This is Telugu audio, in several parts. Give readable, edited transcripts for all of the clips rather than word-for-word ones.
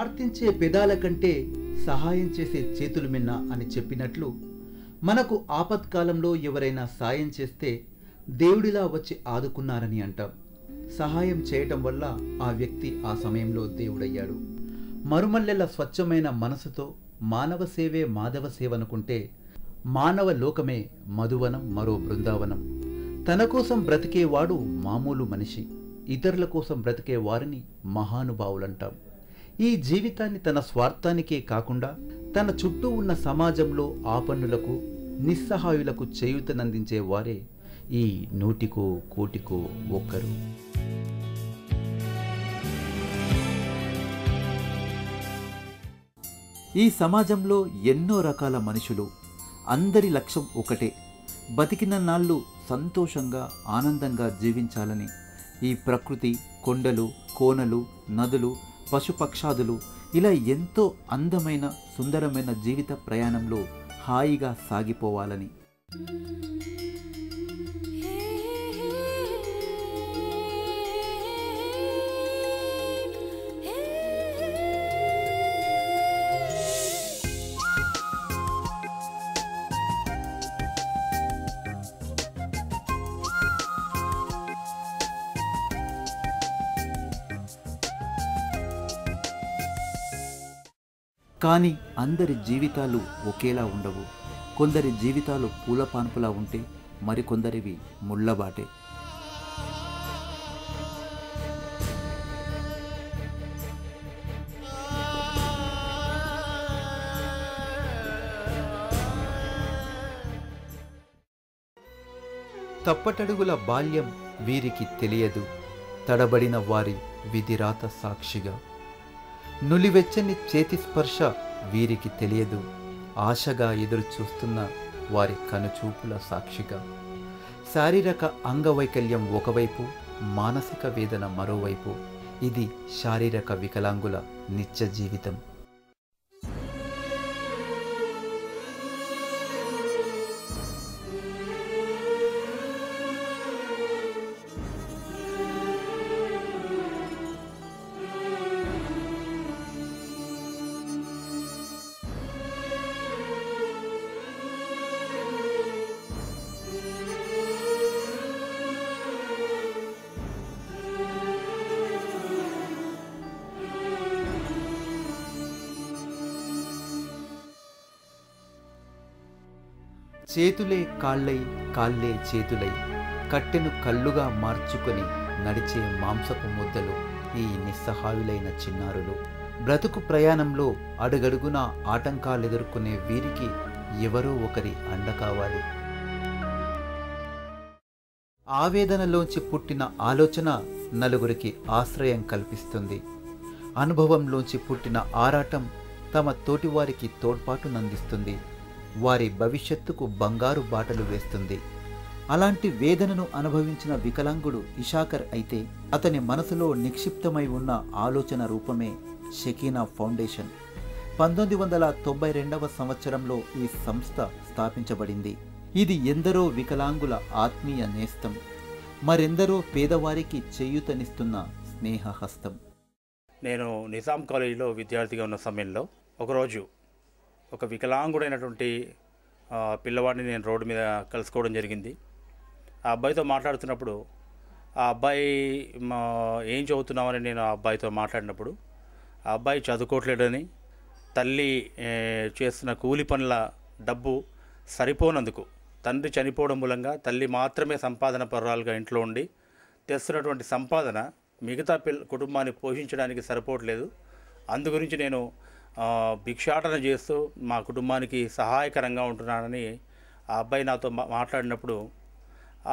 ప్రార్థించే పెదాల కంటే సహాయం చేసే చేతులు మిన్న అని చెప్పినట్లు మనకు ఆపత్కాలంలో ఎవరైనా సాయం చేస్తే దేవుడిలా వచ్చి ఆదుకున్నారని అంటాం. సహాయం చేయటం వల్ల ఆ వ్యక్తి ఆ సమయంలో దేవుడయ్యాడు. మరుమల్లెల స్వచ్ఛమైన మనసుతో మానవ సేవే మాధవ సేవనుకుంటే మానవ లోకమే మధువనం, మరో బృందావనం. తన కోసం బ్రతికేవాడు మామూలు మనిషి, ఇతరుల కోసం బ్రతికే వారిని మహానుభావులంటాం. ఈ జీవితాన్ని తన స్వార్థానికే కాకుండా తన చుట్టూ ఉన్న సమాజంలో ఆపన్నులకు, నిస్సహాయులకు చేయూతనందించే వారే ఈ 100కో కోటికో ఒక్కరు. ఈ సమాజంలో ఎన్నో రకాల మనుషులు. అందరి లక్ష్యం ఒకటే, బతికిన నాళ్ళు సంతోషంగా ఆనందంగా జీవించాలని. ఈ ప్రకృతి, కొండలు, కోనలు, నదులు, పశుపక్షాదులు ఇలా ఎంతో అందమైన సుందరమైన జీవిత ప్రయాణంలో హాయిగా సాగిపోవాలని. కానీ అందరి జీవితాలు ఒకేలా ఉండవు. కొందరి జీవితాలు పూలపాన్పులా ఉంటే మరికొందరివి ముళ్ళబాటే. తప్పటడుగుల బాల్యం వీరికి తెలియదు, తడబడిన వారి విధిరాత సాక్షిగా. నులివెచ్చని చేతి స్పర్శ వీరికి తెలియదు, ఆశగా ఎదురు చూస్తున్న వారి కనుచూపుల సాక్షిగా. శారీరక అంగవైకల్యం ఒకవైపు, మానసిక వేదన మరోవైపు. ఇది శారీరక వికలాంగుల నిత్య జీవితం. చేతులే కాళ్ళై, కాళ్ళే చేతులై, కట్టెను కళ్ళుగా మార్చుకొని నడిచే మాంసపు ముద్దలు ఈ నిస్సహాయులైన చిన్నారులు. బ్రతుకు ప్రయాణంలో అడుగడుగునా ఆటంకాలెదుర్కొనే వీరికి ఎవరో ఒకరి అండ కావాలి. ఆవేదనలోంచి పుట్టిన ఆలోచన నలుగురికి ఆశ్రయం కల్పిస్తుంది. అనుభవంలోంచి పుట్టిన ఆరాటం తమ తోటివారికి తోడ్పాటునందిస్తుంది. వారి భవిష్యత్తుకు బంగారు బాటలు వేస్తుంది. అలాంటి వేదనను అనుభవించిన వికలాంగుడు ఇషాకర్ అయితే అతని మనసులో నిక్షిప్తమై ఉన్న ఆలోచన రూపమే షకీనా ఫౌండేషన్. 1992వ సంవత్సరంలో ఈ సంస్థ స్థాపించబడింది. ఇది ఎందరో వికలాంగుల ఆత్మీయ నేస్తం, మరెందరో పేదవారికి చేయూతనిస్తున్న స్నేహహస్తం. నేను నిజాం కాలేజీలో విద్యార్థిగా ఉన్న సమయంలో ఒకరోజు ఒక వికలాంగుడైనటువంటి పిల్లవాడిని నేను రోడ్డు మీద కలుసుకోవడం జరిగింది. ఆ అబ్బాయితో మాట్లాడుతున్నప్పుడు ఆ అబ్బాయి ఏం చదువుతున్నామని నేను ఆ అబ్బాయితో మాట్లాడినప్పుడు ఆ అబ్బాయి చదువుకోవట్లేడని, తల్లి చేస్తున్న కూలి పనుల డబ్బు సరిపోనందుకు, తండ్రి చనిపోవడం మూలంగా తల్లి మాత్రమే సంపాదన పరురాలుగా ఇంట్లో ఉండి తెస్తున్నటువంటి సంపాదన మిగతా కుటుంబాన్ని పోషించడానికి సరిపోవట్లేదు. అందుగురించి నేను భిక్షాటన చేస్తూ మా కుటుంబానికి సహాయకరంగా ఉంటున్నానని ఆ అబ్బాయి నాతో మాట్లాడినప్పుడు,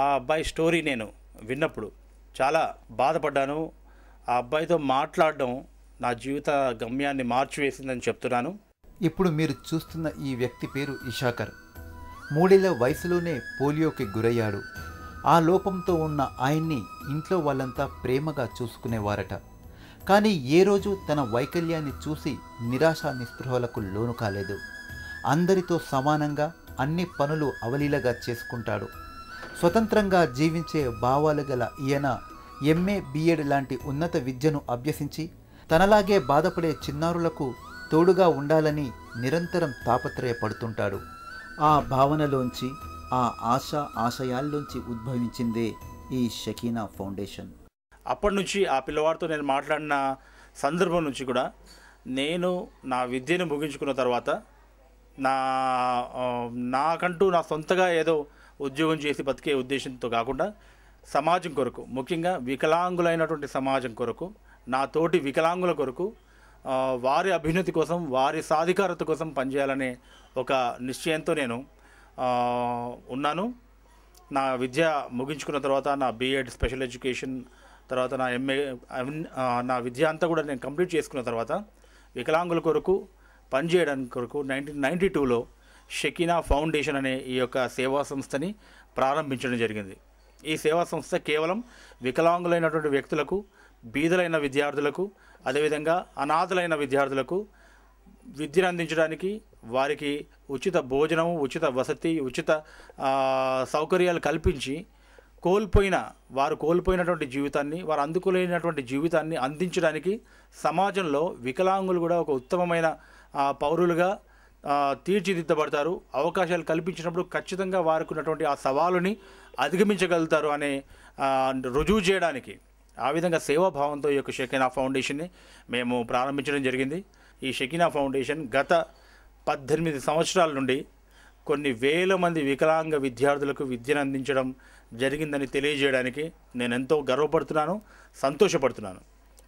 ఆ అబ్బాయి స్టోరీ నేను విన్నప్పుడు చాలా బాధపడ్డాను. ఆ అబ్బాయితో మాట్లాడడం నా జీవిత గమ్యాన్ని మార్చివేసిందని చెప్తున్నాను. ఇప్పుడు మీరు చూస్తున్న ఈ వ్యక్తి పేరు ఇషాకర్. 3 ఏళ్ల వయసులోనే పోలియోకి గురయ్యాడు. ఆ లోపంతో ఉన్న ఆయన్ని ఇంట్లో వాళ్ళంతా ప్రేమగా చూసుకునేవారట. కానీ ఏ రోజు తన వైకల్యాన్ని చూసి నిరాశ నిస్పృహలకు లోను కాలేదు. అందరితో సమానంగా అన్ని పనులు అవలీలగా చేసుకుంటాడు. స్వతంత్రంగా జీవించే భావాలు గల ఈయన ఎంఏ, బిఎడ్ లాంటి ఉన్నత విద్యను అభ్యసించి తనలాగే బాధపడే చిన్నారులకు తోడుగా ఉండాలని నిరంతరం తాపత్రయపడుతుంటాడు. ఆ భావనలోంచి, ఆ ఆశయాల్లోంచి ఉద్భవించిందే ఈ షకీనా ఫౌండేషన్. అప్పటి నుంచి ఆ పిల్లవాడితో నేను మాట్లాడిన సందర్భం నుంచి కూడా నేను నా విద్యను ముగించుకున్న తర్వాత నాకంటూ నా సొంతగా ఏదో ఉద్యోగం చేసి బతికే ఉద్దేశంతో కాకుండా సమాజం కొరకు, ముఖ్యంగా వికలాంగులైనటువంటి సమాజం కొరకు, నా తోటి వికలాంగుల కొరకు, వారి అభ్యున్నతి కోసం, వారి సాధికారత కోసం పనిచేయాలనే ఒక నిశ్చయంతో నేను ఉన్నాను. నా విద్య ముగించుకున్న తర్వాత నా బీఎడ్ స్పెషల్ ఎడ్యుకేషన్ తర్వాత నా ఎంఏ, నా విద్య అంతా కూడా నేను కంప్లీట్ చేసుకున్న తర్వాత వికలాంగుల కొరకు పనిచేయడానికి కొరకు 1992లో షకీనా ఫౌండేషన్ అనే ఈ యొక్క సేవా సంస్థని ప్రారంభించడం జరిగింది. ఈ సేవా సంస్థ కేవలం వికలాంగులైనటువంటి వ్యక్తులకు, బీదలైన విద్యార్థులకు, అదేవిధంగా అనాథలైన విద్యార్థులకు విద్యను అందించడానికి, వారికి ఉచిత భోజనము, ఉచిత వసతి, ఉచిత సౌకర్యాలు కల్పించి వారు కోల్పోయినటువంటి జీవితాన్ని, వారు అందుకోలేనటువంటి జీవితాన్ని అందించడానికి సమాజంలో వికలాంగులు కూడా ఒక ఉత్తమమైన పౌరులుగా తీర్చిదిద్దబడతారు. అవకాశాలు కల్పించినప్పుడు ఖచ్చితంగా వారికి ఉన్నటువంటి ఆ సవాలుని అధిగమించగలుగుతారు అనే రుజువు చేయడానికి ఆ విధంగా సేవాభావంతో ఈ యొక్క షకీనా ఫౌండేషన్ని మేము ప్రారంభించడం జరిగింది. ఈ షకీనా ఫౌండేషన్ గత 18 సంవత్సరాల నుండి కొన్ని వేల మంది వికలాంగ విద్యార్థులకు విద్యను అందించడం జరిగిందని తెలియజేయడానికి నేను ఎంతో గర్వపడుతున్నాను, సంతోషపడుతున్నాను.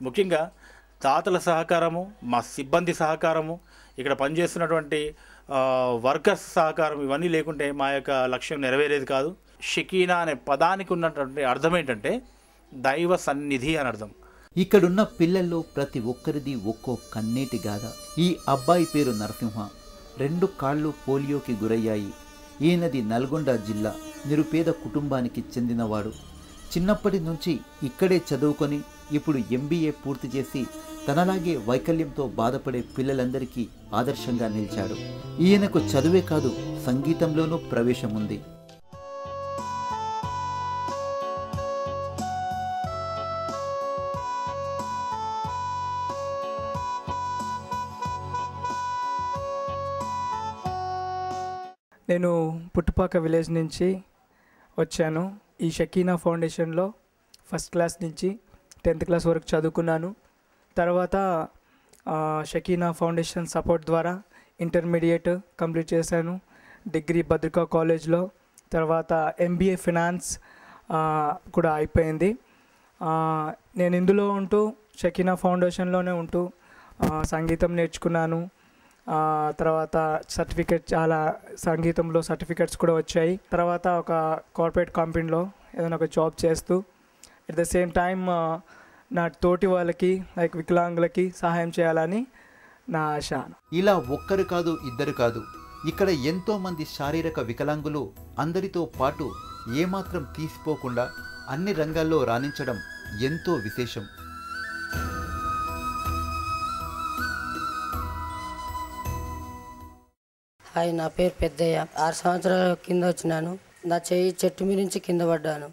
ముఖ్యంగా తాతల సహకారము, మా సిబ్బంది సహకారము, ఇక్కడ పనిచేస్తున్నటువంటి వర్కర్స్ సహకారం, ఇవన్నీ లేకుంటే మా యొక్క లక్ష్యం నెరవేరేది కాదు. షకీనా అనే పదానికి ఉన్నటువంటి అర్థం ఏంటంటే దైవ సన్నిధి అని అర్థం. ఇక్కడున్న పిల్లల్లో ప్రతి ఒక్కరిది ఒక్కో కన్నీటి గాథ. ఈ అబ్బాయి పేరు నరసింహ. 2 కాళ్ళు పోలియోకి గురయ్యాయి. ఈయనది నల్గొండ జిల్లా, నిరుపేద కుటుంబానికి చెందినవాడు. చిన్నప్పటి నుంచి ఇక్కడే చదువుకొని ఇప్పుడు MBA పూర్తి చేసి తనలాగే వైకల్యంతో బాధపడే పిల్లలందరికీ ఆదర్శంగా నిలిచాడు. ఈయనకు చదువే కాదు, సంగీతంలోనూ ప్రవేశం ఉంది. నేను పుట్టుపాక విలేజ్ నుంచి వచ్చాను. ఈ షకీనా ఫౌండేషన్లో ఫస్ట్ క్లాస్ నుంచి 10th క్లాస్ వరకు చదువుకున్నాను. తర్వాత షకీనా ఫౌండేషన్ సపోర్ట్ ద్వారా ఇంటర్మీడియట్ కంప్లీట్ చేశాను. డిగ్రీ భద్రికా కాలేజ్లో. తర్వాత MBA ఫినాన్స్ కూడా అయిపోయింది. నేను ఇందులో ఉంటూ షకీనా ఫౌండేషన్లోనే ఉంటూ సంగీతం నేర్చుకున్నాను. తర్వాత సర్టిఫికెట్, చాలా సంగీతంలో సర్టిఫికెట్స్ కూడా వచ్చాయి. తర్వాత ఒక కార్పొరేట్ కంపెనీలో ఏదైనా ఒక జాబ్ చేస్తూ ఎట్ ద సేమ్ టైం నా తోటి వాళ్ళకి లైక్ వికలాంగులకి సహాయం చేయాలని నా ఆశ. ఇలా ఒక్కరు కాదు, ఇద్దరు కాదు, ఇక్కడ ఎంతోమంది శారీరక వికలాంగులు అందరితో పాటు ఏమాత్రం తీసిపోకుండా అన్ని రంగాల్లో రాణించడం ఎంతో విశేషం. హాయ్, నా పేరు పెద్దయ్య. 6 సంవత్సరాల కింద వచ్చినాను. నా చెయ్యి చెట్టు మీద నుంచి కింద పడ్డాను.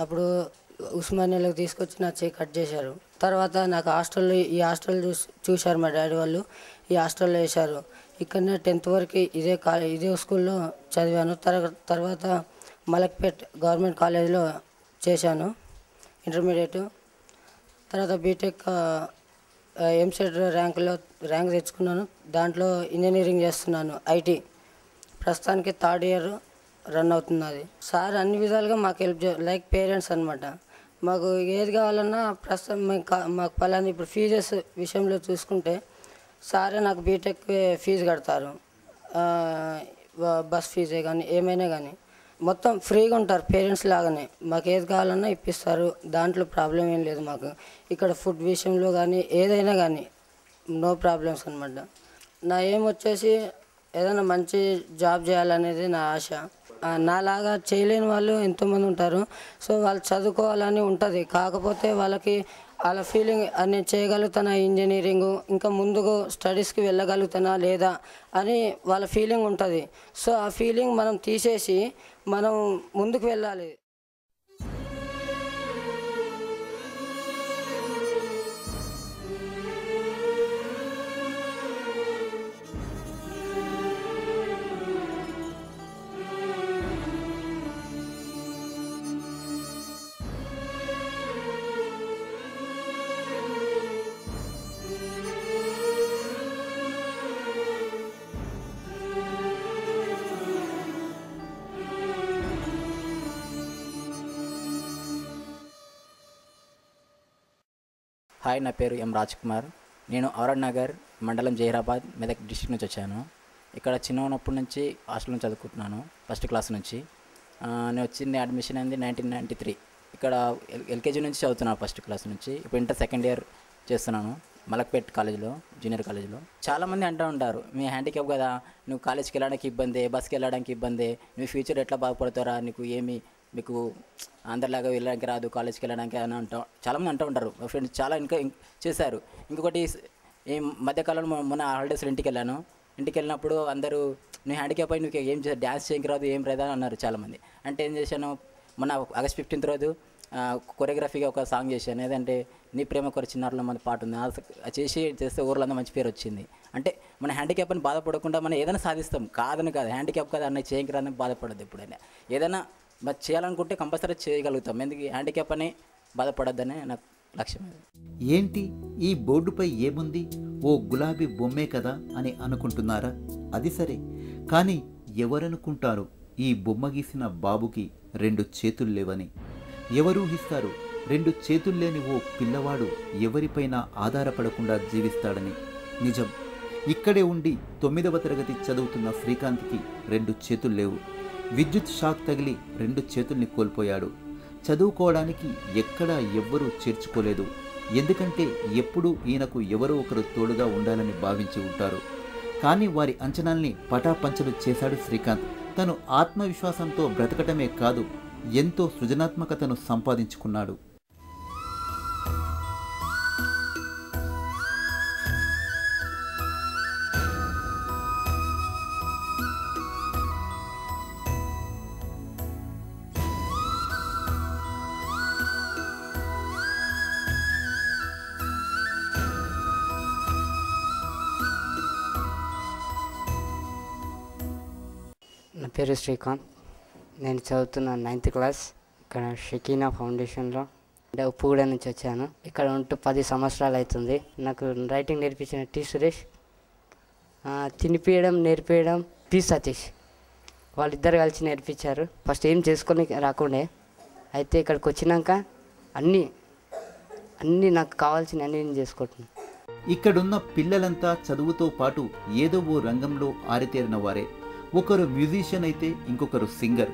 అప్పుడు ఉస్మానియాలోకి తీసుకొచ్చి నా చెయ్యి కట్ చేశారు. తర్వాత నాకు ఈ హాస్టల్ చూశారు మా డాడీ వాళ్ళు. ఈ హాస్టల్లో వేశారు. ఇక్కడనే 10th వరకు ఇదే స్కూల్లో చదివాను. తర్వాత మలక్పేట్ గవర్నమెంట్ కాలేజీలో చేశాను ఇంటర్మీడియట్. తర్వాత బీటెక్ ఎంసెట్ ర్యాంక్ తెచ్చుకున్నాను. దాంట్లో ఇంజనీరింగ్ చేస్తున్నాను, IT. ప్రస్తుతానికి 3rd ఇయర్ రన్ అవుతున్నది. సార్ అన్ని విధాలుగా మాకు హెల్ప్ లైక్ పేరెంట్స్ అనమాట. మాకు ఏది కావాలన్నా ప్రస్తుతం మాకు పలానా ఇప్పుడు ఫీజెస్ విషయంలో చూసుకుంటే సారే నాకు బీటెక్ ఫీజు కడతారు. బస్ ఫీజే కానీ ఏమైనా కానీ మొత్తం ఫ్రీగా ఉంటారు. పేరెంట్స్ లాగానే మాకు ఏది కావాలన్నా ఇప్పిస్తారు. దాంట్లో ప్రాబ్లం ఏం లేదు మాకు. ఇక్కడ ఫుడ్ విషయంలో కానీ ఏదైనా కానీ నో ప్రాబ్లమ్స్ అనమాట. నా ఏం వచ్చేసి ఏదైనా మంచి జాబ్ చేయాలనేది నా ఆశ. నాలాగా చేయలేని వాళ్ళు ఎంతోమంది ఉంటారు. సో వాళ్ళు చదువుకోవాలని ఉంటుంది. కాకపోతే వాళ్ళకి వాళ్ళ ఫీలింగ్ నేను చేయగలుగుతానా ఇంజనీరింగు, ఇంకా ముందుకు స్టడీస్కి వెళ్ళగలుగుతానా లేదా అని వాళ్ళ ఫీలింగ్ ఉంటుంది. సో ఆ ఫీలింగ్ మనం తీసేసి మనం ముందుకు వెళ్ళాలి. హాయ్, నా పేరు ఎం రాజ్ కుమార్. నేను ఔరడ్ నగర్ మండలం జహీరాబాద్ మెదక్ డిస్ట్రిక్ట్ నుంచి వచ్చాను. ఇక్కడ చిన్న ఉన్నప్పటి నుంచి హాస్టల్లో చదువుకుంటున్నాను, ఫస్ట్ క్లాస్ నుంచి. నేను వచ్చింది అడ్మిషన్ అయింది 1993. ఇక్కడ ఎల్కేజీ నుంచి చదువుతున్నాను, ఫస్ట్ క్లాస్ నుంచి. ఇప్పుడు ఇంటర్ సెకండ్ ఇయర్ చేస్తున్నాను మలక్పేట్ కాలేజీలో, జూనియర్ కాలేజీలో. చాలామంది అంటూ ఉంటారు, మీ హ్యాండిక్యాప్ కదా, నువ్వు కాలేజ్కి వెళ్ళడానికి ఇబ్బంది, బస్కి వెళ్ళడానికి ఇబ్బంది, నువ్వు ఫ్యూచర్ ఎట్లా బాగుపడతారా, మీకు అందరిలాగా వెళ్ళడానికి రాదు, కాలేజ్కి వెళ్ళడానికి అని చాలామంది అంటూ ఉంటారు. మా ఫ్రెండ్స్ చాలా ఇంకా చేశారు. ఇంకొకటి, ఈ మధ్యకాలంలో మొన్న హాలిడేస్లో ఇంటికి వెళ్ళినప్పుడు అందరూ నువ్వు హ్యాండిక్యాప్ అయి నువ్వు ఏం చేసి డ్యాన్స్ చేయడానికి రాదు, ఏం రాదా అన్నారు చాలామంది. అంటే ఏం చేశాను, మొన్న ఆగస్ట్ 15th రోజు కొరియోగ్రఫీగా ఒక సాంగ్ చేశాను. ఏదంటే నీ ప్రేమ కొర చిన్నారులో మన పాట ఉంది, అది చేస్తే ఊర్లో అంతా మంచి పేరు వచ్చింది. అంటే మన హ్యాండిక్యాప్ అని బాధపడకుండా మనం ఏదైనా సాధిస్తాం, కాదని కాదు, హ్యాండిక్యాప్ కదా అన్న చేయకి రాదని బాధపడద్దు. ఎప్పుడైనా ఏదైనా మరి చేయాలనుకుంటే కంపల్సరీ చేయగలుగుతాం. ఎందుకు హ్యాండిక్యాప్ అని బాధపడద్దని నాకు లక్ష్యం. ఏంటి ఈ బోర్డుపై ఏముంది, ఓ గులాబీ బొమ్మే కదా అని అనుకుంటున్నారా? అది సరే, కానీ ఎవరనుకుంటారు ఈ బొమ్మ గీసిన బాబుకి 2 చేతులు లేవని? ఎవరూహిస్తారు 2 చేతులు లేని ఓ పిల్లవాడు ఎవరిపైన ఆధారపడకుండా జీవిస్తాడని? నిజం, ఇక్కడే ఉండి 9వ తరగతి చదువుతున్న శ్రీకాంత్కి 2 చేతులు లేవు. విద్యుత్ షాక్ తగిలి 2 చేతుల్ని కోల్పోయాడు. చదువుకోవడానికి ఎక్కడా ఎవ్వరూ చేర్చుకోలేదు. ఎందుకంటే ఎప్పుడూ ఈయనకు ఎవరో ఒకరు తోడుగా ఉండాలని భావించి ఉంటారు. కానీ వారి అంచనాల్ని పటాపంచలు చేశాడు శ్రీకాంత్. తను ఆత్మవిశ్వాసంతో బ్రతకటమే కాదు, ఎంతో సృజనాత్మకతను సంపాదించుకున్నాడు. నా పేరు శ్రీకాంత్. నేను చదువుతున్న 9th క్లాస్ ఇక్కడ షకీనా ఫౌండేషన్లో, అంటే ఉప్పుగూడ నుంచి వచ్చాను. ఇక్కడ ఉంటూ 10 సంవత్సరాలు అవుతుంది. నాకు రైటింగ్ నేర్పించిన టి సురేష్, తినిపించడం నేర్పించడం పి సతీష్, వాళ్ళిద్దరు కలిసి నేర్పించారు. ఫస్ట్ ఏం చేసుకొని రాకుండే, అయితే ఇక్కడికి వచ్చినాక అన్నీ నాకు కావాల్సిన అన్నీ నేను చేసుకుంటున్నాను. ఇక్కడున్న పిల్లలంతా చదువుతో పాటు ఏదో ఓ రంగంలో ఆరితేరిన వారే. ఒకరు మ్యూజిషియన్ అయితే ఇంకొకరు సింగర్.